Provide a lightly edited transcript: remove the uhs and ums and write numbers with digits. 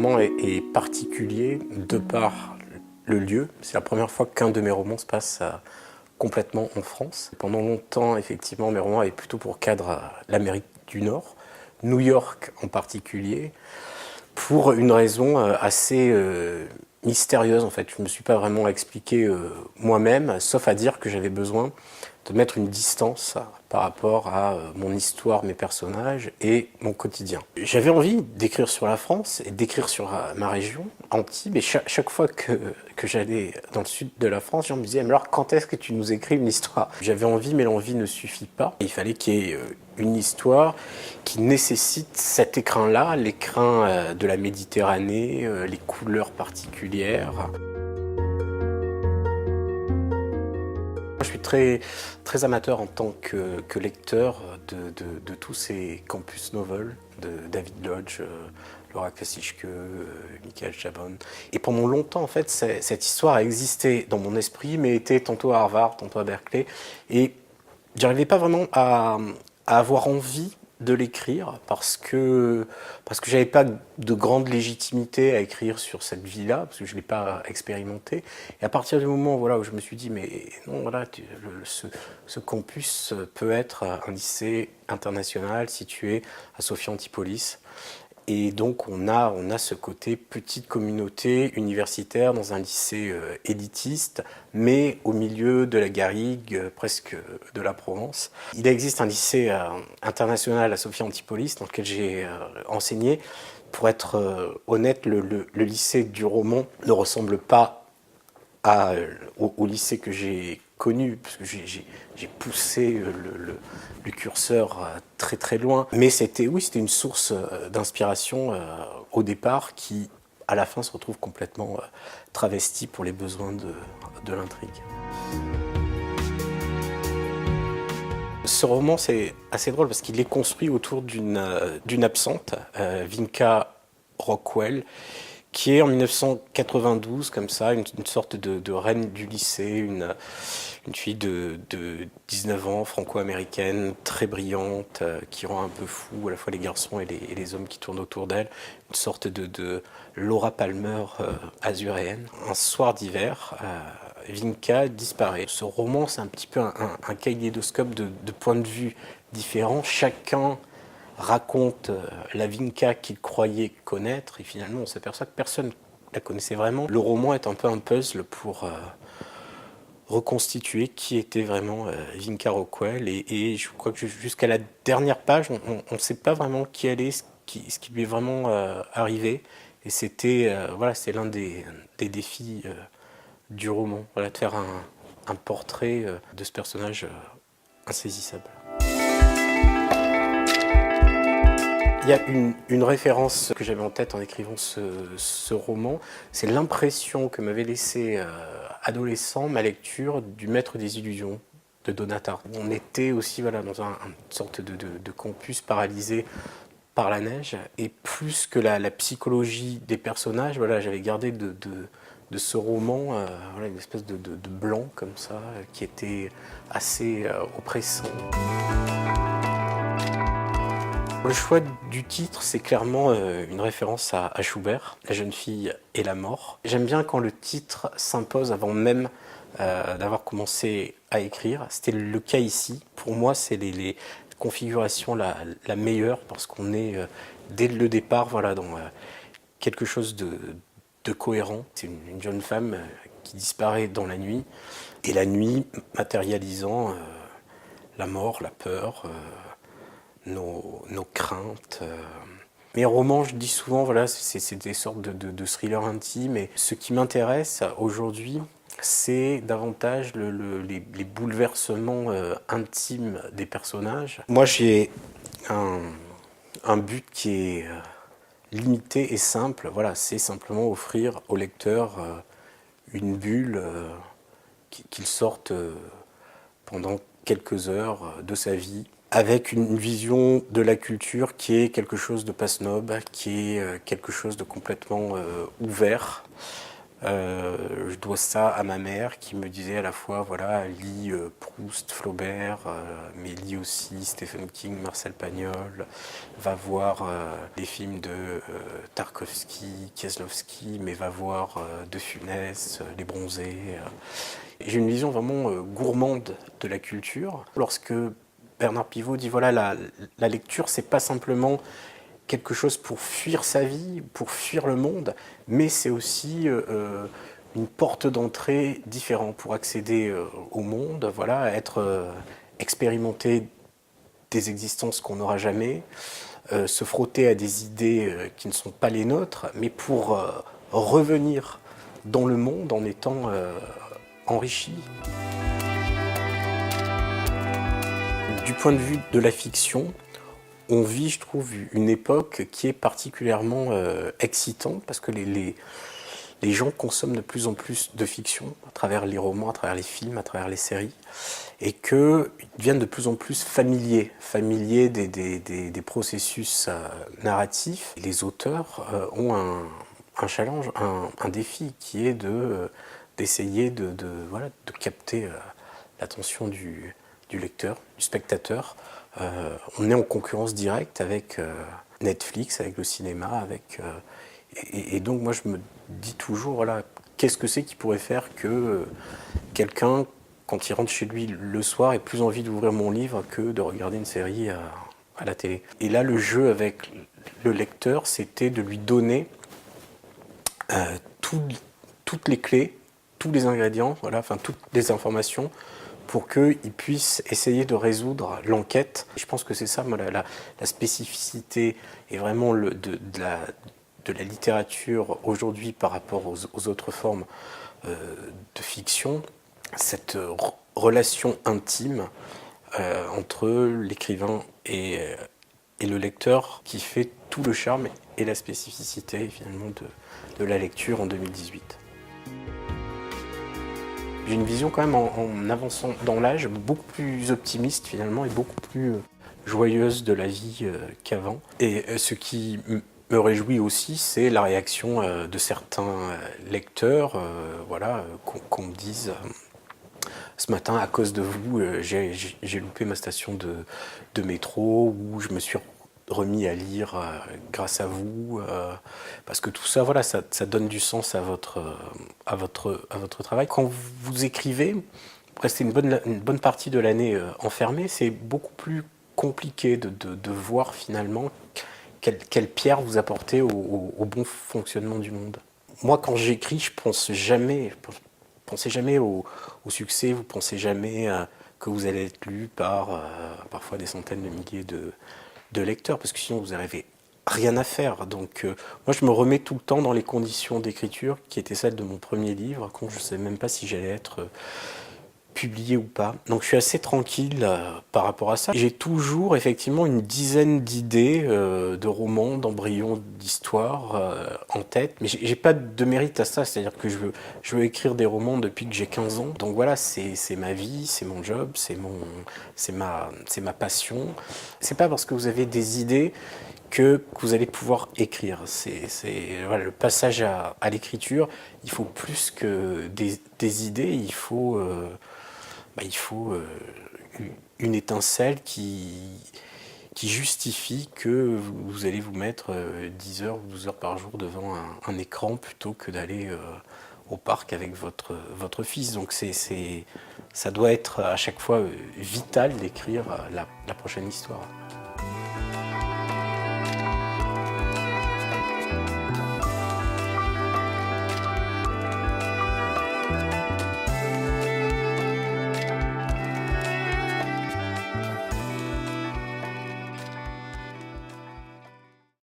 roman est particulier de par le lieu. C'est la première fois qu'un de mes romans se passe complètement en France. Pendant longtemps, effectivement, mes romans avaient plutôt pour cadre l'Amérique du Nord, New York en particulier, pour une raison assez mystérieuse en fait. Je ne me suis pas vraiment expliqué moi-même, sauf à dire que j'avais besoin de mettre une distance par rapport à mon histoire, mes personnages et mon quotidien. J'avais envie d'écrire sur la France et d'écrire sur ma région, Antibes, et chaque fois que j'allais dans le sud de la France, je me disais, mais alors quand est-ce que tu nous écris une histoire? J'avais envie, mais l'envie ne suffit pas. Il fallait qu'il y ait une histoire qui nécessite cet écrin-là, l'écrin de la Méditerranée, les couleurs particulières. Je suis très amateur en tant que lecteur de tous ces campus novels, de David Lodge, Laura Kosciuszko, Michael Chabon. Et pendant longtemps, en fait, cette histoire a existé dans mon esprit, mais était tantôt à Harvard, tantôt à Berkeley. Et j'arrivais pas vraiment à avoir envie de l'écrire parce que j'avais pas de grande légitimité à écrire sur cette vie-là, parce que je l'ai pas expérimenté. Et à partir du moment voilà, où je me suis dit, mais non, voilà, ce campus peut être un lycée international situé à Sophia Antipolis. Et donc on a ce côté petite communauté universitaire dans un lycée élitiste, mais au milieu de la garrigue, presque de la Provence. Il existe un lycée international à Sophia Antipolis dans lequel j'ai enseigné. Pour être honnête, le lycée du roman ne ressemble pas au lycée que j'ai connu, parce que j'ai poussé le curseur très très loin. Mais c'était une source d'inspiration au départ qui, à la fin, se retrouve complètement travestie pour les besoins de l'intrigue. Ce roman, c'est assez drôle parce qu'il est construit autour d'une absente, Vinca Rockwell, qui est en 1992, comme ça, une sorte de reine du lycée, une fille de 19 ans, franco-américaine, très brillante, qui rend un peu fou à la fois les garçons et les hommes qui tournent autour d'elle, une sorte de Laura Palmer azuréenne. Un soir d'hiver, Vinca disparaît. Ce roman, c'est un petit peu un kaléidoscope de points de vue différents, chacun raconte la Vinca qu'il croyait connaître, et finalement on s'aperçoit que personne la connaissait vraiment. Le roman est un peu un puzzle pour reconstituer qui était vraiment Vinca Rockwell, et je crois que jusqu'à la dernière page, on ne sait pas vraiment qui elle est, ce qui lui est vraiment arrivé, et c'était c'est l'un des défis du roman, voilà, de faire un portrait de ce personnage insaisissable. Il y a une référence que j'avais en tête en écrivant ce roman, c'est l'impression que m'avait laissé adolescent ma lecture du Maître des Illusions de Donata. On était aussi dans une sorte de campus paralysé par la neige, et plus que la psychologie des personnages, j'avais gardé de ce roman une espèce de blanc comme ça, qui était assez oppressant. Le choix du titre, c'est clairement une référence à Schubert, La jeune fille et la mort. J'aime bien quand le titre s'impose avant même d'avoir commencé à écrire. C'était le cas ici. Pour moi, c'est les configurations la meilleure, parce qu'on est dès le départ dans quelque chose de cohérent. C'est une jeune femme qui disparaît dans la nuit, et la nuit matérialisant la mort, la peur, nos craintes. Mes romans, je dis souvent, c'est des sortes de thrillers intimes, et ce qui m'intéresse aujourd'hui, c'est davantage les bouleversements intimes des personnages. Moi, j'ai un but qui est limité et simple, c'est simplement offrir au lecteur une bulle qu'il sorte pendant quelques heures de sa vie, avec une vision de la culture qui est quelque chose de pas snob, qui est quelque chose de complètement ouvert, Je dois ça à ma mère qui me disait à la fois, voilà, lis Proust, Flaubert, mais lis aussi Stephen King, Marcel Pagnol, va voir les films de Tarkovsky, Kieslowski, mais va voir De Funès, Les Bronzés. J'ai une vision vraiment gourmande de la culture. Lorsque Bernard Pivot dit, voilà, la lecture, c'est pas simplement quelque chose pour fuir sa vie, pour fuir le monde, mais c'est aussi une porte d'entrée différente pour accéder au monde, voilà, être expérimenter des existences qu'on n'aura jamais, se frotter à des idées qui ne sont pas les nôtres, mais pour revenir dans le monde en étant enrichi. Du point de vue de la fiction, on vit, je trouve, une époque qui est particulièrement excitante parce que les gens consomment de plus en plus de fiction à travers les romans, à travers les films, à travers les séries, et qu'ils deviennent de plus en plus familiers des processus narratifs. Les auteurs ont un challenge, un défi qui est d'essayer voilà, de capter l'attention du lecteur, du spectateur. On est en concurrence directe avec Netflix, avec le cinéma, et donc moi je me dis toujours, voilà, qu'est-ce que c'est qui pourrait faire que quelqu'un, quand il rentre chez lui le soir, ait plus envie d'ouvrir mon livre que de regarder une série à la télé. Et là, le jeu avec le lecteur, c'était de lui donner toutes les clés, tous les ingrédients, voilà, enfin toutes les informations pour qu'il puisse essayer de résoudre l'enquête. Je pense que c'est ça, moi, la spécificité et vraiment de la littérature aujourd'hui par rapport aux autres formes de fiction, cette relation intime entre l'écrivain et le lecteur qui fait tout le charme et la spécificité finalement de la lecture en 2018. J'ai une vision quand même en avançant dans l'âge beaucoup plus optimiste finalement et beaucoup plus joyeuse de la vie qu'avant. Et ce qui me réjouit aussi, c'est la réaction de certains lecteurs, voilà, qu'on me dise ce matin, à cause de vous, j'ai loupé ma station de métro, ou je me suis remis à lire grâce à vous, parce que tout ça, voilà, ça donne du sens à votre travail. Quand vous écrivez, restez une bonne partie de l'année enfermé, c'est beaucoup plus compliqué de voir finalement quelle pierre vous apportez au bon fonctionnement du monde. Moi, quand j'écris, je pensez jamais au succès, vous pensez jamais que vous allez être lu par parfois des centaines de milliers de lecteurs, parce que sinon vous n'avez rien à faire. Donc moi je me remets tout le temps dans les conditions d'écriture qui étaient celles de mon premier livre, quand je ne savais même pas si j'allais être publié ou pas. Donc je suis assez tranquille par rapport à ça. J'ai toujours effectivement une dizaine d'idées de romans, d'embryons d'histoires en tête, mais j'ai pas de mérite à ça, c'est-à-dire que je veux écrire des romans depuis que j'ai 15 ans. Donc voilà, c'est ma vie, c'est mon job, c'est ma passion. C'est pas parce que vous avez des idées que vous allez pouvoir écrire. Voilà, le passage à l'écriture, il faut plus que des idées, il faut une étincelle qui justifie que vous allez vous mettre 10 heures ou 12 heures par jour devant un écran plutôt que d'aller au parc avec votre fils. Donc ça doit être à chaque fois vital d'écrire la prochaine histoire.